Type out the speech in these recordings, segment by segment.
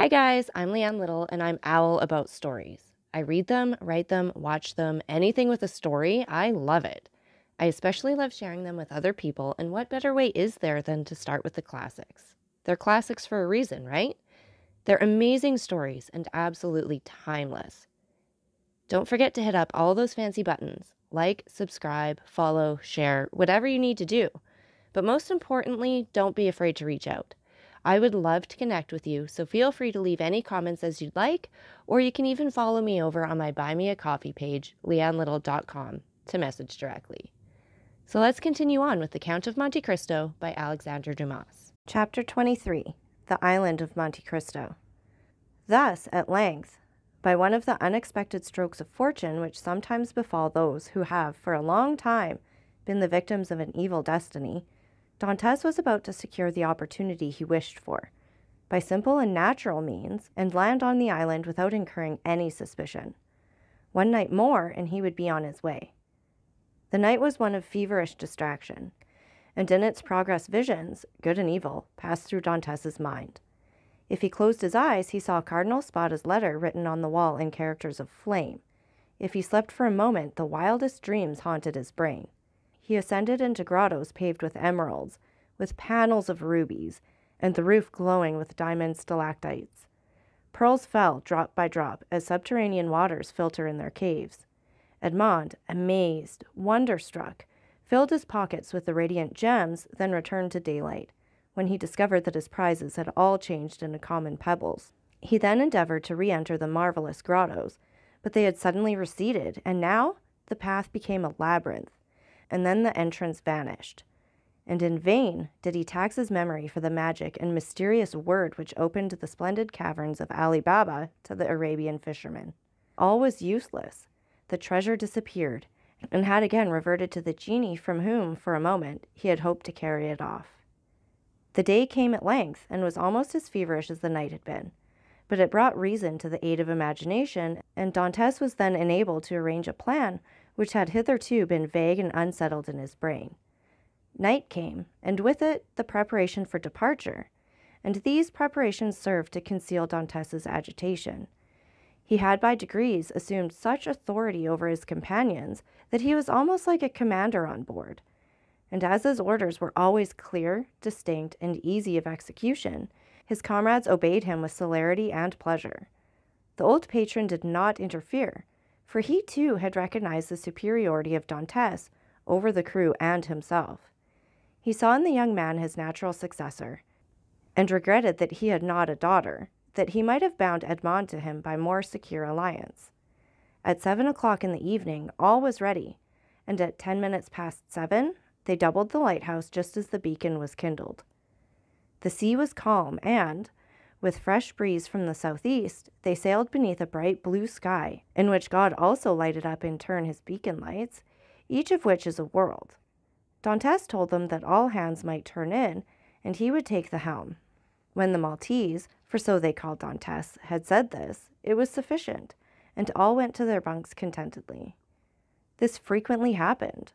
Hi guys, I'm Leanne Little and I'm Owl about stories. I read them, write them, watch them, anything with a story, I love it. I especially love sharing them with other people, and what better way is there than to start with the classics? They're classics for a reason, right? They're amazing stories and absolutely timeless. Don't forget to hit up all those fancy buttons like, subscribe, follow, share, whatever you need to do. But most importantly, don't be afraid to reach out. I would love to connect with you, so feel free to leave any comments as you'd like, or you can even follow me over on my Buy Me a Coffee page, leannelittle.com, to message directly. So let's continue on with The Count of Monte Cristo by Alexandre Dumas. Chapter 23, The Island of Monte Cristo. Thus, at length, by one of the unexpected strokes of fortune which sometimes befall those who have for a long time been the victims of an evil destiny, Dantes was about to secure the opportunity he wished for, by simple and natural means, and land on the island without incurring any suspicion. One night more, and he would be on his way. The night was one of feverish distraction, and in its progress visions, good and evil, passed through Dantes's mind. If he closed his eyes, he saw Cardinal Spada's letter written on the wall in characters of flame. If he slept for a moment, the wildest dreams haunted his brain. He ascended into grottos paved with emeralds, with panels of rubies, and the roof glowing with diamond stalactites. Pearls fell drop by drop as subterranean waters filter in their caves. Edmond, amazed, wonder-struck, filled his pockets with the radiant gems, then returned to daylight, when he discovered that his prizes had all changed into common pebbles. He then endeavored to re-enter the marvelous grottos, but they had suddenly receded, and now the path became a labyrinth, and then the entrance vanished. And in vain did he tax his memory for the magic and mysterious word which opened the splendid caverns of Ali Baba to the Arabian fishermen. All was useless. The treasure disappeared, and had again reverted to the genie from whom, for a moment, he had hoped to carry it off. The day came at length, and was almost as feverish as the night had been. But it brought reason to the aid of imagination, and Dantes was then enabled to arrange a plan which had hitherto been vague and unsettled in his brain. Night came, and with it the preparation for departure, and these preparations served to conceal Dantes's agitation. He had by degrees assumed such authority over his companions that he was almost like a commander on board. And as his orders were always clear, distinct, and easy of execution, his comrades obeyed him with celerity and pleasure. The old patron did not interfere, for he too had recognized the superiority of Dantes over the crew and himself. He saw in the young man his natural successor, and regretted that he had not a daughter, that he might have bound Edmond to him by more secure alliance. At 7 o'clock in the evening all was ready, and at 10 minutes past 7, they doubled the lighthouse just as the beacon was kindled. The sea was calm, and, with fresh breeze from the southeast, they sailed beneath a bright blue sky, in which God also lighted up in turn his beacon lights, each of which is a world. Dantes told them that all hands might turn in, and he would take the helm. When the Maltese, for so they called Dantes, had said this, it was sufficient, and all went to their bunks contentedly. This frequently happened.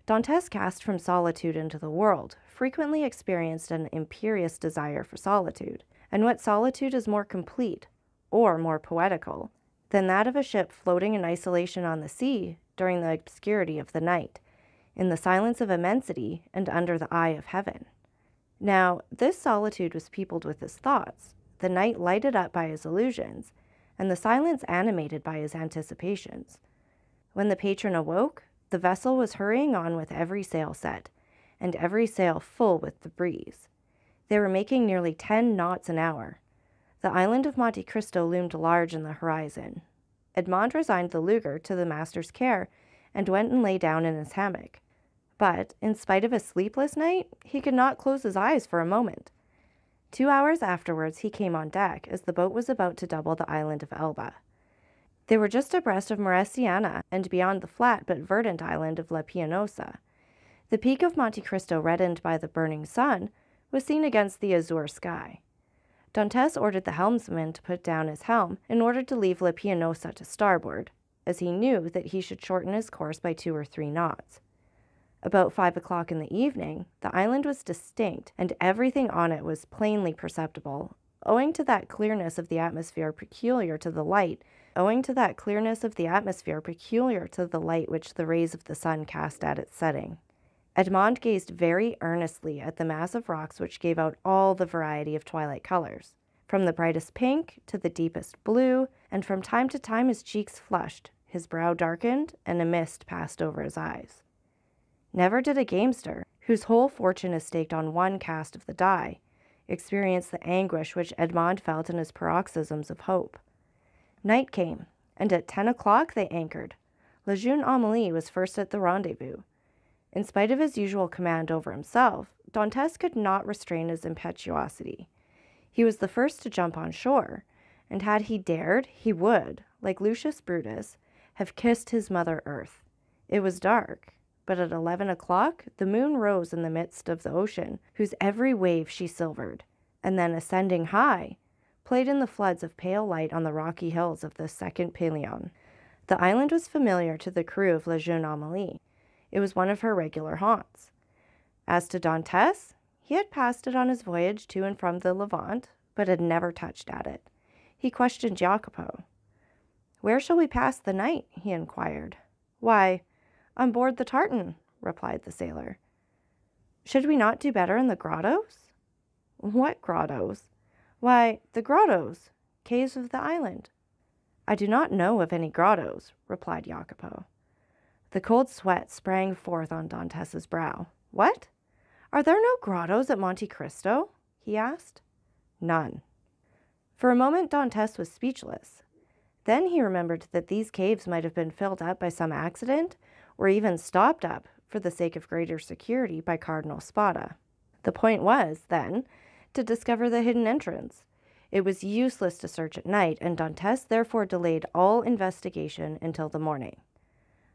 Dantes, cast from solitude into the world, frequently experienced an imperious desire for solitude, and what solitude is more complete, or more poetical, than that of a ship floating in isolation on the sea during the obscurity of the night, in the silence of immensity and under the eye of heaven? Now, this solitude was peopled with his thoughts, the night lighted up by his illusions, and the silence animated by his anticipations. When the patron awoke, the vessel was hurrying on with every sail set, and every sail full with the breeze. They were making nearly 10 knots an hour. The island of Monte Cristo loomed large in the horizon. Edmond resigned the lugger to the master's care, and went and lay down in his hammock. But, in spite of a sleepless night, he could not close his eyes for a moment. 2 hours afterwards he came on deck as the boat was about to double the island of Elba. They were just abreast of Maureciana and beyond the flat but verdant island of La Pianosa. The peak of Monte Cristo, reddened by the burning sun, was seen against the azure sky. Dantes ordered the helmsman to put down his helm in order to leave La Pianosa to starboard, as he knew that he should shorten his course by 2 or 3 knots. About 5 o'clock in the evening, the island was distinct, and everything on it was plainly perceptible, owing to that clearness of the atmosphere peculiar to the light, which the rays of the sun cast at its setting. Edmond gazed very earnestly at the mass of rocks which gave out all the variety of twilight colors, from the brightest pink to the deepest blue, and from time to time his cheeks flushed, his brow darkened, and a mist passed over his eyes. Never did a gamester, whose whole fortune is staked on one cast of the die, experience the anguish which Edmond felt in his paroxysms of hope. Night came, and at 10 o'clock they anchored. Le Jeune Amélie was first at the rendezvous. In spite of his usual command over himself, Dantès could not restrain his impetuosity. He was the first to jump on shore, and had he dared, he would, like Lucius Brutus, have kissed his mother earth. It was dark, but at 11 o'clock the moon rose in the midst of the ocean, whose every wave she silvered, and then ascending high, played in the floods of pale light on the rocky hills of the second Pelion. The island was familiar to the crew of Le Jeune Amélie. It was one of her regular haunts. As to Dantès, he had passed it on his voyage to and from the Levant, but had never touched at it. He questioned Jacopo. "Where shall we pass the night?" he inquired. "Why, on board the tartan," replied the sailor. "Should we not do better in the grottos?" "What grottos?" "Why, the grottos, caves of the island." "I do not know of any grottos," replied Jacopo. The cold sweat sprang forth on Dantès' brow. "What? Are there no grottos at Monte Cristo?" he asked. "None." For a moment Dantès was speechless. Then he remembered that these caves might have been filled up by some accident, or even stopped up, for the sake of greater security, by Cardinal Spada. The point was, then, to discover the hidden entrance. It was useless to search at night, and Dantès therefore delayed all investigation until the morning.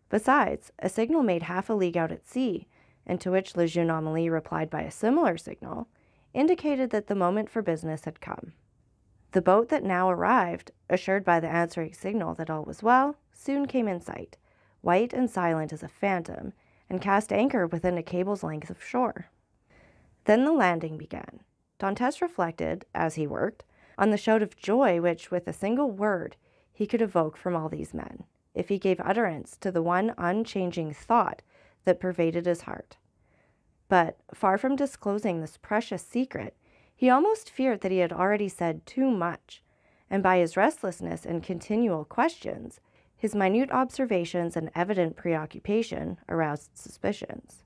Besides, a signal made half a league out at sea, and to which Le Jeune Amélie replied by a similar signal, indicated that the moment for business had come. The boat that now arrived, assured by the answering signal that all was well, soon came in sight, white and silent as a phantom, and cast anchor within a cable's length of shore. Then the landing began. Dantès reflected, as he worked, on the shout of joy which, with a single word, he could evoke from all these men, if he gave utterance to the one unchanging thought that pervaded his heart. But, far from disclosing this precious secret, he almost feared that he had already said too much, and by his restlessness and continual questions, his minute observations and evident preoccupation aroused suspicions.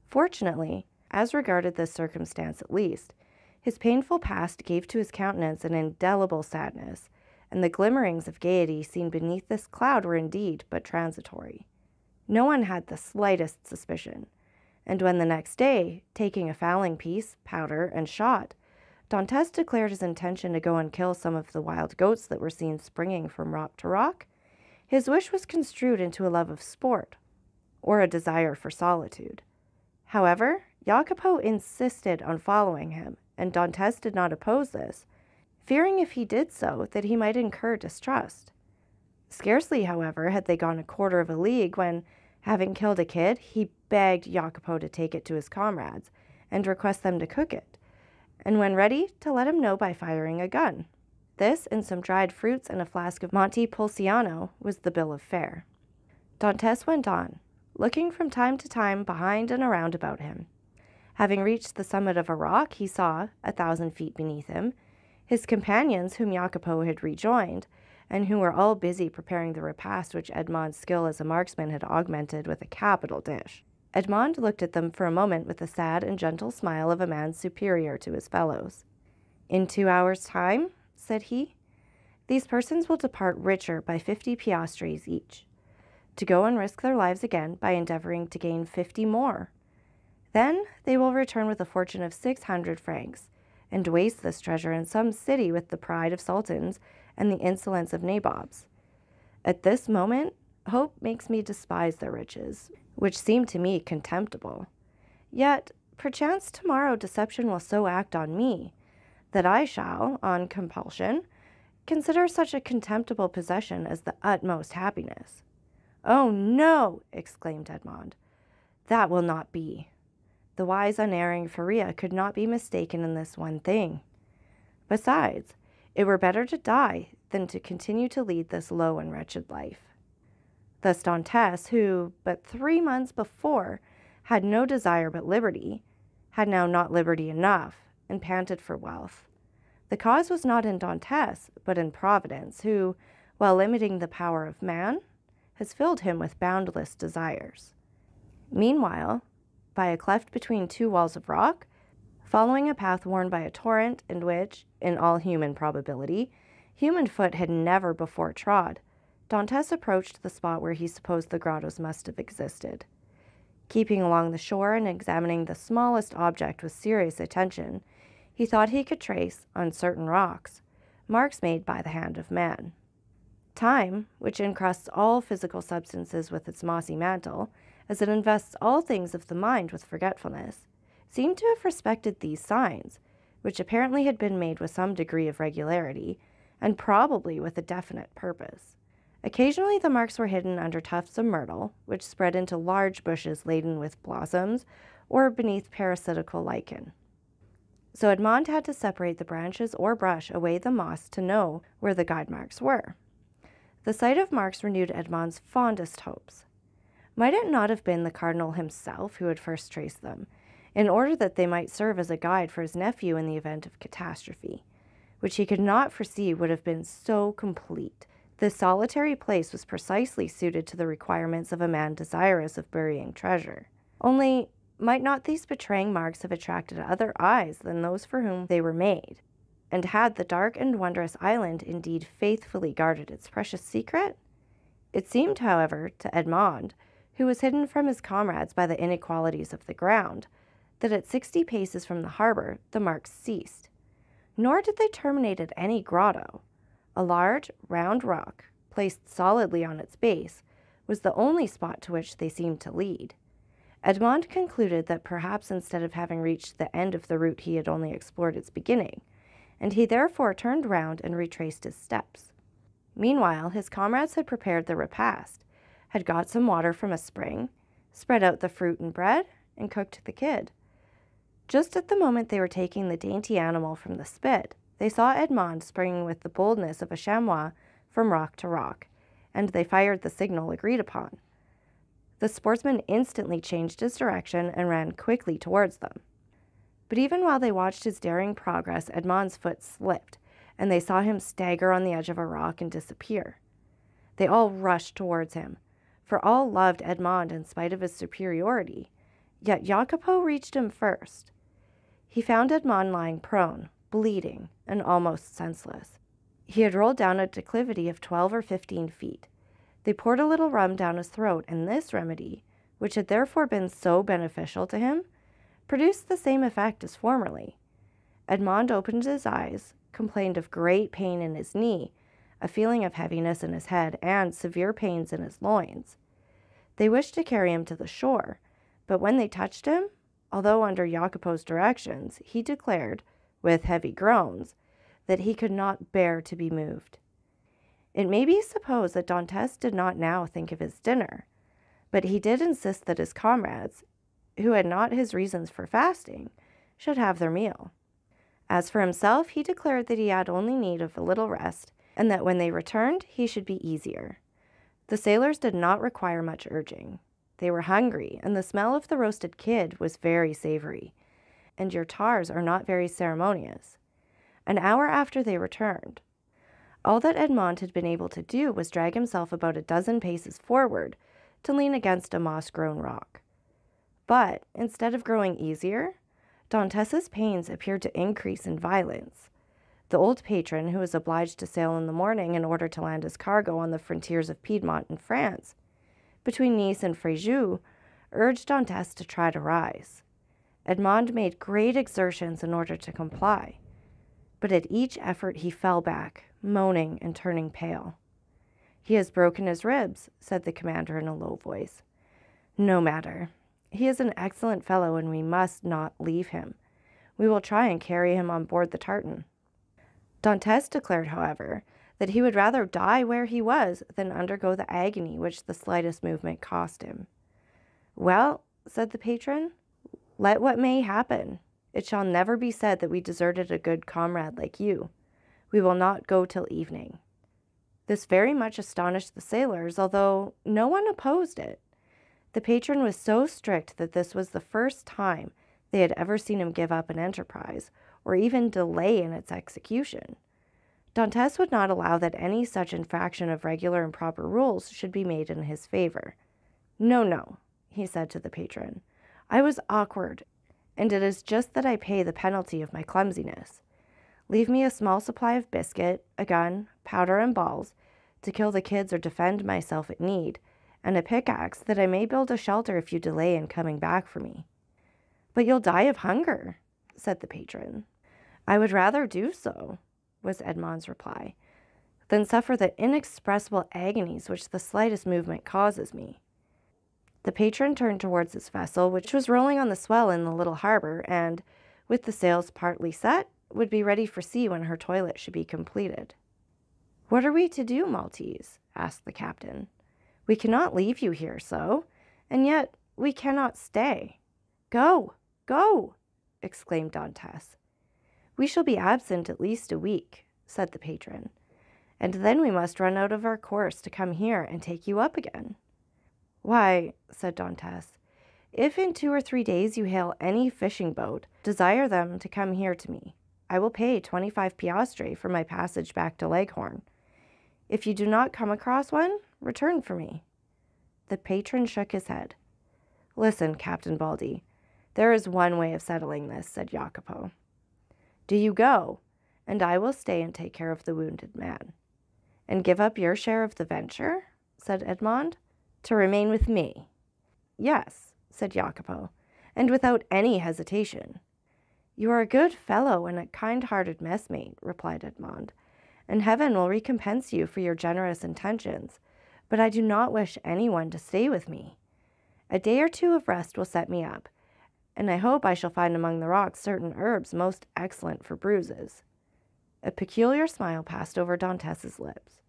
Fortunately, as regarded this circumstance at least, his painful past gave to his countenance an indelible sadness, and the glimmerings of gaiety seen beneath this cloud were indeed but transitory. No one had the slightest suspicion, and when the next day, taking a fowling piece, powder, and shot, Dantès declared his intention to go and kill some of the wild goats that were seen springing from rock to rock, his wish was construed into a love of sport, or a desire for solitude. However, Jacopo insisted on following him, and Dantès did not oppose this, fearing if he did so that he might incur distrust. Scarcely, however, had they gone a quarter of a league when, having killed a kid, he begged Jacopo to take it to his comrades and request them to cook it, and when ready, to let him know by firing a gun. This, and some dried fruits and a flask of Monte Pulciano, was the bill of fare. Dantès went on, looking from time to time behind and around about him. Having reached the summit of a rock, he saw, 1,000 feet beneath him, his companions whom Jacopo had rejoined, and who were all busy preparing the repast which Edmond's skill as a marksman had augmented with a capital dish. Edmond looked at them for a moment with the sad and gentle smile of a man superior to his fellows. "In 2 hours' time," said he, "these persons will depart richer by 50 piastres each, to go and risk their lives again by endeavoring to gain 50 more. Then they will return with a fortune of 600 francs, and waste this treasure in some city with the pride of sultans and the insolence of nabobs. At this moment, hope makes me despise their riches, which seem to me contemptible. Yet, perchance tomorrow deception will so act on me, that I shall, on compulsion, consider such a contemptible possession as the utmost happiness." "Oh, no!" exclaimed Edmond. "That will not be." The wise, unerring Faria could not be mistaken in this one thing. Besides, it were better to die than to continue to lead this low and wretched life. Thus Dantes, who but 3 months before had no desire but liberty, had now not liberty enough, and panted for wealth. The cause was not in Dantes, but in Providence, who, while limiting the power of man, has filled him with boundless desires. Meanwhile, by a cleft between two walls of rock, following a path worn by a torrent, and which, in all human probability, human foot had never before trod, Dantes approached the spot where he supposed the grottos must have existed. Keeping along the shore and examining the smallest object with serious attention, he thought he could trace, on certain rocks, marks made by the hand of man. Time, which encrusts all physical substances with its mossy mantle, as it invests all things of the mind with forgetfulness, seemed to have respected these signs, which apparently had been made with some degree of regularity, and probably with a definite purpose. Occasionally the marks were hidden under tufts of myrtle, which spread into large bushes laden with blossoms, or beneath parasitical lichen. So Edmond had to separate the branches or brush away the moss to know where the guide marks were. The sight of marks renewed Edmond's fondest hopes. Might it not have been the cardinal himself who had first traced them, in order that they might serve as a guide for his nephew in the event of catastrophe, which he could not foresee would have been so complete? This solitary place was precisely suited to the requirements of a man desirous of burying treasure. Only, might not these betraying marks have attracted other eyes than those for whom they were made? And had the dark and wondrous island indeed faithfully guarded its precious secret? It seemed, however, to Edmond, who was hidden from his comrades by the inequalities of the ground, that at 60 paces from the harbor the marks ceased. Nor did they terminate at any grotto. A large, round rock, placed solidly on its base, was the only spot to which they seemed to lead. Edmond concluded that perhaps instead of having reached the end of the route he had only explored its beginning, and he therefore turned round and retraced his steps. Meanwhile, his comrades had prepared the repast, had got some water from a spring, spread out the fruit and bread, and cooked the kid. Just at the moment they were taking the dainty animal from the spit, they saw Edmond springing with the boldness of a chamois from rock to rock, and they fired the signal agreed upon. The sportsman instantly changed his direction and ran quickly towards them. But even while they watched his daring progress, Edmond's foot slipped, and they saw him stagger on the edge of a rock and disappear. They all rushed towards him, for all loved Edmond in spite of his superiority, yet Jacopo reached him first. He found Edmond lying prone, bleeding, and almost senseless. He had rolled down a declivity of 12 or 15 feet. They poured a little rum down his throat, and this remedy, which had therefore been so beneficial to him, produced the same effect as formerly. Edmond opened his eyes, complained of great pain in his knee, a feeling of heaviness in his head, and severe pains in his loins. They wished to carry him to the shore, but when they touched him, although under Jacopo's directions, he declared, with heavy groans, that he could not bear to be moved. It may be supposed that Dantes did not now think of his dinner, but he did insist that his comrades, who had not his reasons for fasting, should have their meal. As for himself, he declared that he had only need of a little rest, and that when they returned, he should be easier. The sailors did not require much urging. They were hungry, and the smell of the roasted kid was very savory, and your tars are not very ceremonious. An hour after they returned. All that Edmond had been able to do was drag himself about a dozen paces forward to lean against a moss-grown rock. But, instead of growing easier, Dantes's pains appeared to increase in violence. The old patron, who was obliged to sail in the morning in order to land his cargo on the frontiers of Piedmont and France, between Nice and Fréjus, urged Dantes to try to rise. Edmond made great exertions in order to comply, but at each effort he fell back, moaning and turning pale. "He has broken his ribs," said the commander in a low voice. "No matter. He is an excellent fellow, and we must not leave him. We will try and carry him on board the tartan." Dantes declared, however, that he would rather die where he was than undergo the agony which the slightest movement cost him. "Well," said the patron, "let what may happen. It shall never be said that we deserted a good comrade like you. We will not go till evening." This very much astonished the sailors, although no one opposed it. The patron was so strict that this was the first time they had ever seen him give up an enterprise, or even delay in its execution. Dantes would not allow that any such infraction of regular and proper rules should be made in his favor. "No, no," he said to the patron. "I was awkward, and it is just that I pay the penalty of my clumsiness. Leave me a small supply of biscuit, a gun, powder, and balls, to kill the kids or defend myself at need, and a pickaxe that I may build a shelter if you delay in coming back for me." "But you'll die of hunger," said the patron. "I would rather do so," was Edmond's reply, "than suffer the inexpressible agonies which the slightest movement causes me." The patron turned towards his vessel, which was rolling on the swell in the little harbor, and, with the sails partly set, would be ready for sea when her toilet should be completed. "What are we to do, Maltese?" asked the captain. "We cannot leave you here so, and yet we cannot stay." "Go, go!" exclaimed Dantes. "We shall be absent at least a week," said the patron, "and then we must run out of our course to come here and take you up again." "Why," said Dantes, "if in 2 or 3 days you hail any fishing boat, desire them to come here to me. I will pay 25 piastres for my passage back to Leghorn. If you do not come across one, return for me." The patron shook his head. "Listen, Captain Baldy, there is one way of settling this," said Jacopo. "Do you go, and I will stay and take care of the wounded man." "And give up your share of the venture?" said Edmond. "To remain with me?" "Yes," said Jacopo, "and without any hesitation." "You are a good fellow and a kind-hearted messmate," replied Edmond, "and heaven will recompense you for your generous intentions, but I do not wish anyone to stay with me. A day or 2 of rest will set me up, and I hope I shall find among the rocks certain herbs most excellent for bruises." A peculiar smile passed over Dantes's lips.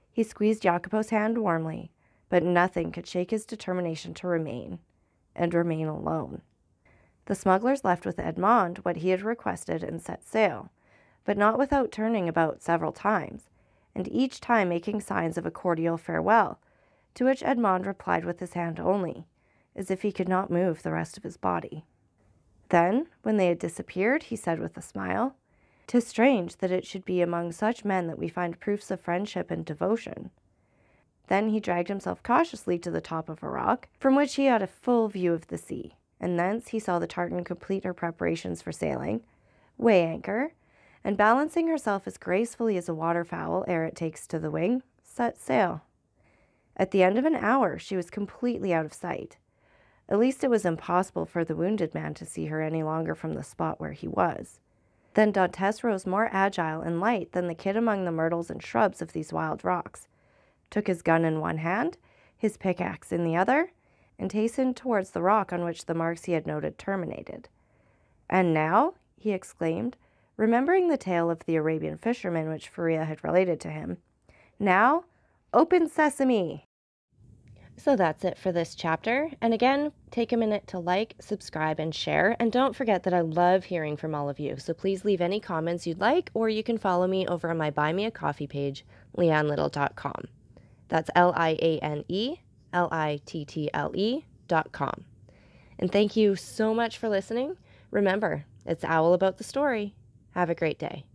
He squeezed Jacopo's hand warmly, but nothing could shake his determination to remain, and remain alone. The smugglers left with Edmond what he had requested and set sail, but not without turning about several times, and each time making signs of a cordial farewell, to which Edmond replied with his hand only, as if he could not move the rest of his body. Then, when they had disappeared, he said with a smile, "'Tis strange that it should be among such men that we find proofs of friendship and devotion." Then he dragged himself cautiously to the top of a rock, from which he had a full view of the sea, and thence he saw the tartan complete her preparations for sailing, weigh anchor, and balancing herself as gracefully as a waterfowl ere it takes to the wing, set sail. At the end of an hour she was completely out of sight. At least it was impossible for the wounded man to see her any longer from the spot where he was. Then Dantes rose more agile and light than the kid among the myrtles and shrubs of these wild rocks, took his gun in one hand, his pickaxe in the other, and hastened towards the rock on which the marks he had noted terminated. "And now," he exclaimed, remembering the tale of the Arabian fisherman which Faria had related to him, "now, open sesame!" So that's it for this chapter. And again, take a minute to like, subscribe, and share. And don't forget that I love hearing from all of you. So please leave any comments you'd like, or you can follow me over on my Buy Me a Coffee page, leannelittle.com. That's LIANELITTLE.com. And thank you so much for listening. Remember, it's Owl about the story. Have a great day.